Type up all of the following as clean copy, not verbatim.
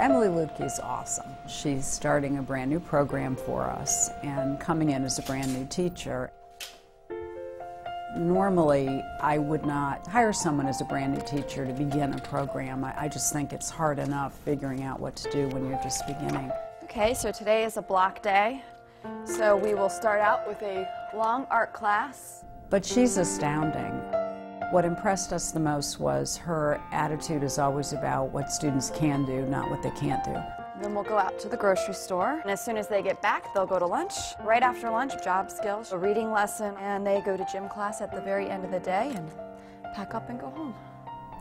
Emily Lutke is awesome. She's starting a brand new program for us and coming in as a brand new teacher. Normally, I would not hire someone as a brand new teacher to begin a program. I just think it's hard enough figuring out what to do when you're just beginning. Okay, so today is a block day. So we will start out with a long art class. But she's astounding. What impressed us the most was her attitude is always about what students can do, not what they can't do. Then we'll go out to the grocery store, and as soon as they get back, they'll go to lunch. Right after lunch, job skills, a reading lesson, and they go to gym class at the very end of the day and pack up and go home.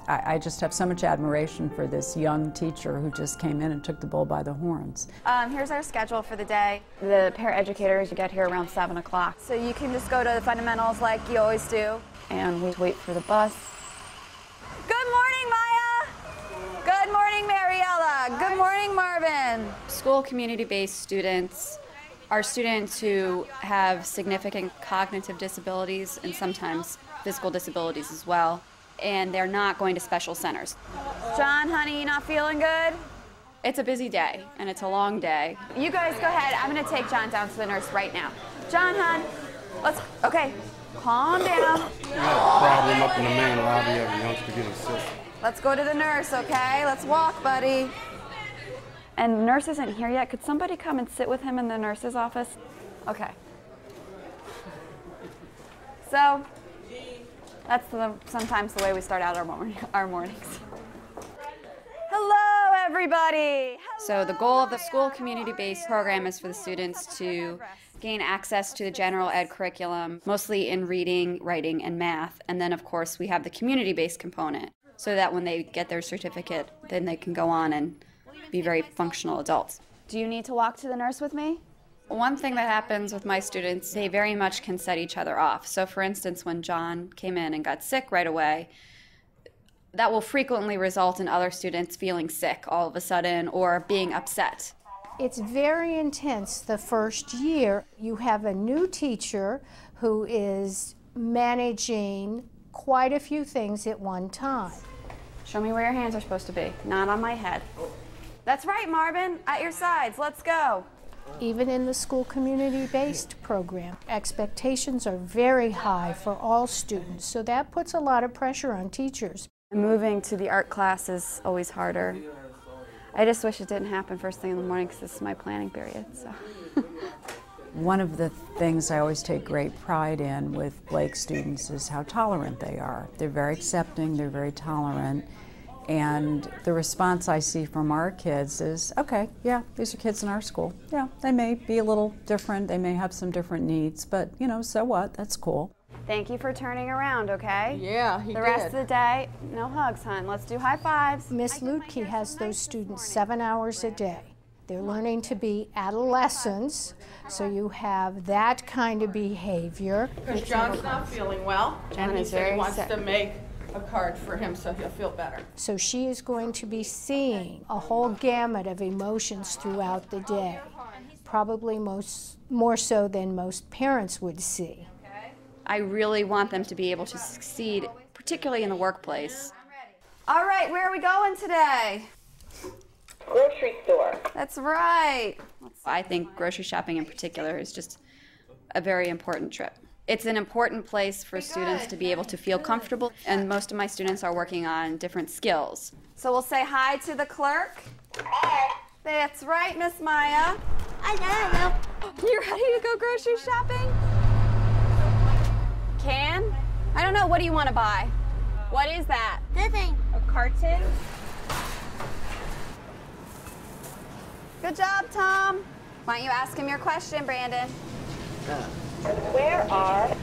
I just have so much admiration for this young teacher who just came in and took the bull by the horns. Here's our schedule for the day. The paraeducators get here around 7 o'clock. So you can just go to the fundamentals like you always do, and we wait for the bus. Good morning, Maya! Good morning, Mariella! Good morning, Marvin! School community-based students are students who have significant cognitive disabilities and sometimes physical disabilities as well. And they're not going to special centers. John, honey, you not feeling good? It's a busy day, and it's a long day. You guys go ahead. I'm going to take John down to the nurse right now. John, hon, okay, calm down. We had a problem up in the main lobby of the youngster getting sick. Let's go to the nurse, okay? Let's walk, buddy. And the nurse isn't here yet. Could somebody come and sit with him in the nurse's office? Okay. So, that's sometimes the way we start out our mornings. Hello, everybody. Hello. So the goal of the school community-based program is for the students to gain access to the general ed curriculum, mostly in reading, writing, and math. And then, of course, we have the community-based component, so that when they get their certificate, then they can go on and be very functional adults. Do you need to walk to the nurse with me? One thing that happens with my students, they very much can set each other off. So for instance, when John came in and got sick right away, that will frequently result in other students feeling sick all of a sudden or being upset. It's very intense the first year. You have a new teacher who is managing quite a few things at one time. Show me where your hands are supposed to be, not on my head. That's right, Marvin, at your sides, let's go. Even in the school community-based program, expectations are very high for all students, so that puts a lot of pressure on teachers. Moving to the art class is always harder. I just wish it didn't happen first thing in the morning because this is my planning period. So. One of the things I always take great pride in with Blake students is how tolerant they are. They're very accepting, they're very tolerant. And the response I see from our kids is, okay, yeah, these are kids in our school. Yeah, they may be a little different, they may have some different needs, but you know, so what? That's cool. Thank you for turning around, okay? Yeah, he did. The rest of the day, no hugs, hon. Let's do high fives. Miss Lutke has those students 7 hours a day. They're learning to be adolescents, so you have that kind of behavior. Because John's not feeling well, and he said he wants to make a card for him so he'll feel better. So she is going to be seeing a whole gamut of emotions throughout the day, probably more so than most parents would see. I really want them to be able to succeed, particularly in the workplace. All right, where are we going today? Grocery store. That's right. I think grocery shopping in particular is just a very important trip. It's an important place for students to be able to feel comfortable, and most of my students are working on different skills. So we'll say hi to the clerk. Hi. That's right, Miss Maya. Hello. You ready to go grocery shopping? Can? I don't know. What do you want to buy? What is that? Nothing. A carton? Good job, Tom. Why don't you ask him your question, Brandon? Where are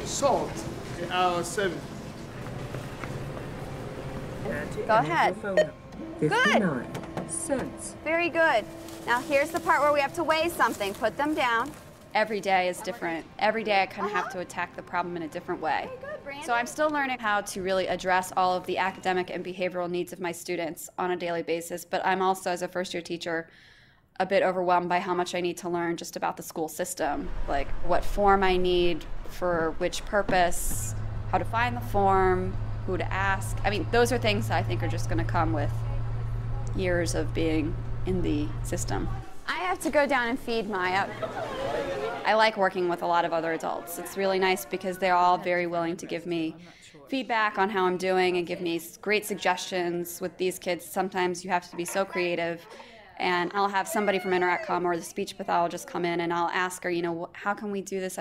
Salt. 7. Go ahead. Good. Cents. Very good. Now here's the part where we have to weigh something. Put them down. Every day is different. Every day I kind of have to attack the problem in a different way. So I'm still learning how to really address all of the academic and behavioral needs of my students on a daily basis, but I'm also, as a first-year teacher, a bit overwhelmed by how much I need to learn just about the school system, like what form I need for which purpose, how to find the form, who to ask. I mean, those are things that I think are just going to come with years of being in the system. I have to go down and feed Maya. I like working with a lot of other adults. It's really nice because they're all very willing to give me feedback on how I'm doing and give me great suggestions. With these kids, sometimes you have to be so creative. And I'll have somebody from InteractCom or the speech pathologist come in and I'll ask her, you know, how can we do this?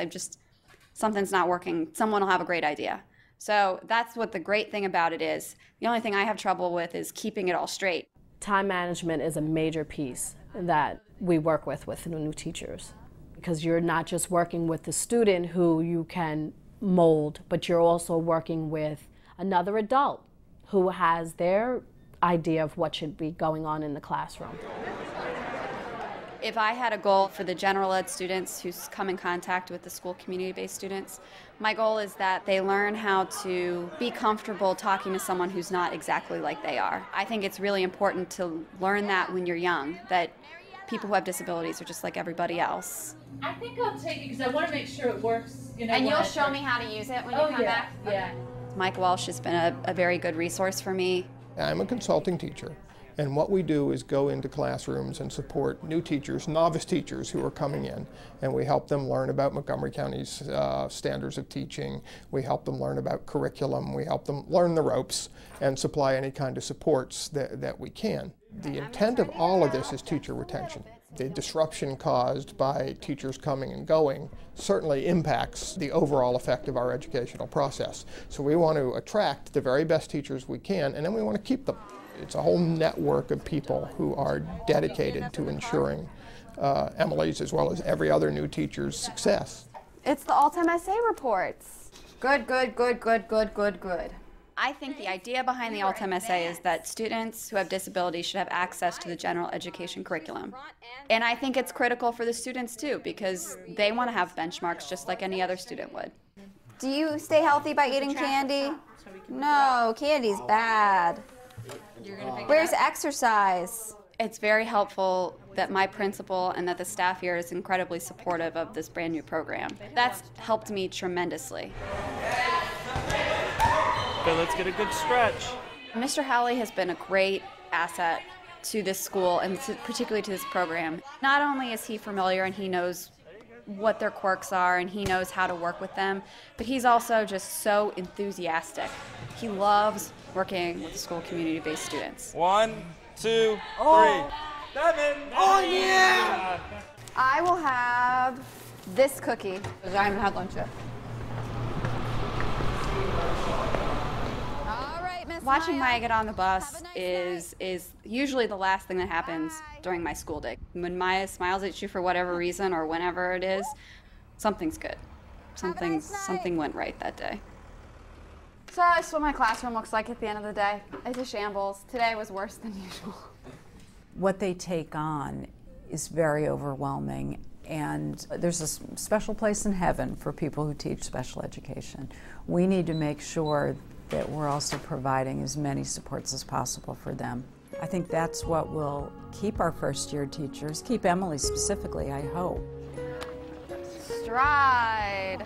Something's not working. Someone will have a great idea. So that's what the great thing about it is. The only thing I have trouble with is keeping it all straight. Time management is a major piece that we work with new teachers, because you're not just working with the student who you can mold, but you're also working with another adult who has their idea of what should be going on in the classroom. If I had a goal for the general ed students who come in contact with the school community-based students, my goal is that they learn how to be comfortable talking to someone who's not exactly like they are. I think it's really important to learn that when you're young, that people who have disabilities are just like everybody else. I think I'll take it because I want to make sure it works. You know, and you'll show me how to use it when you come back? Yeah. Mike Walsh has been a very good resource for me. I'm a consulting teacher, and what we do is go into classrooms and support new teachers, novice teachers who are coming in, and we help them learn about Montgomery County's standards of teaching. We help them learn about curriculum. We help them learn the ropes and supply any kind of supports that we can. The intent of all of this is teacher retention. The disruption caused by teachers coming and going certainly impacts the overall effect of our educational process. So we want to attract the very best teachers we can, and then we want to keep them. It's a whole network of people who are dedicated to ensuring Emily's, as well as every other new teacher's, success. It's the Alt-MSA reports. Good, good, good, good, good, good, good. I think the idea behind the Alt-MSA is that students who have disabilities should have access to the general education curriculum. And I think it's critical for the students too, because they want to have benchmarks just like any other student would. Do you stay healthy by eating candy? No, candy's bad. Where's exercise? It's very helpful that my principal and that the staff here is incredibly supportive of this brand new program. That's helped me tremendously. Okay, let's get a good stretch. Mr. Howley has been a great asset to this school and particularly to this program. Not only is he familiar and he knows what their quirks are and he knows how to work with them, but he's also just so enthusiastic. He loves working with school community-based students. 1, 2, 3. 7. Oh yeah! I will have this cookie. I haven't had lunch yet. Watching Maya get on the bus is usually the last thing that happens during my school day. When Maya smiles at you for whatever reason or whenever it is, something's good. Something went right that day. So that's what my classroom looks like at the end of the day. It's a shambles. Today was worse than usual. What they take on is very overwhelming, and there's a special place in heaven for people who teach special education. We need to make sure that we're also providing as many supports as possible for them. I think that's what will keep our first-year teachers, keep Emily specifically, I hope. Stride.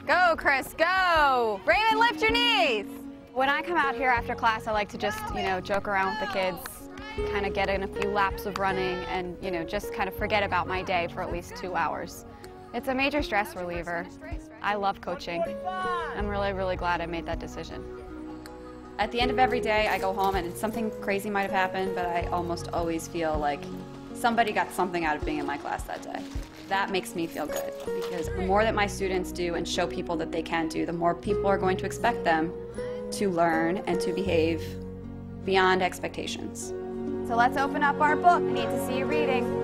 Go, Chris, go. Raymond, lift your knees. When I come out here after class, I like to just, joke around with the kids, kind of get in a few laps of running and, just kind of forget about my day for at least 2 hours. It's a major stress reliever. I love coaching. I'm really, really glad I made that decision. At the end of every day, I go home and something crazy might have happened, but I almost always feel like somebody got something out of being in my class that day. That makes me feel good, because the more that my students do and show people that they can do, the more people are going to expect them to learn and to behave beyond expectations. So let's open up our book. I need to see you reading.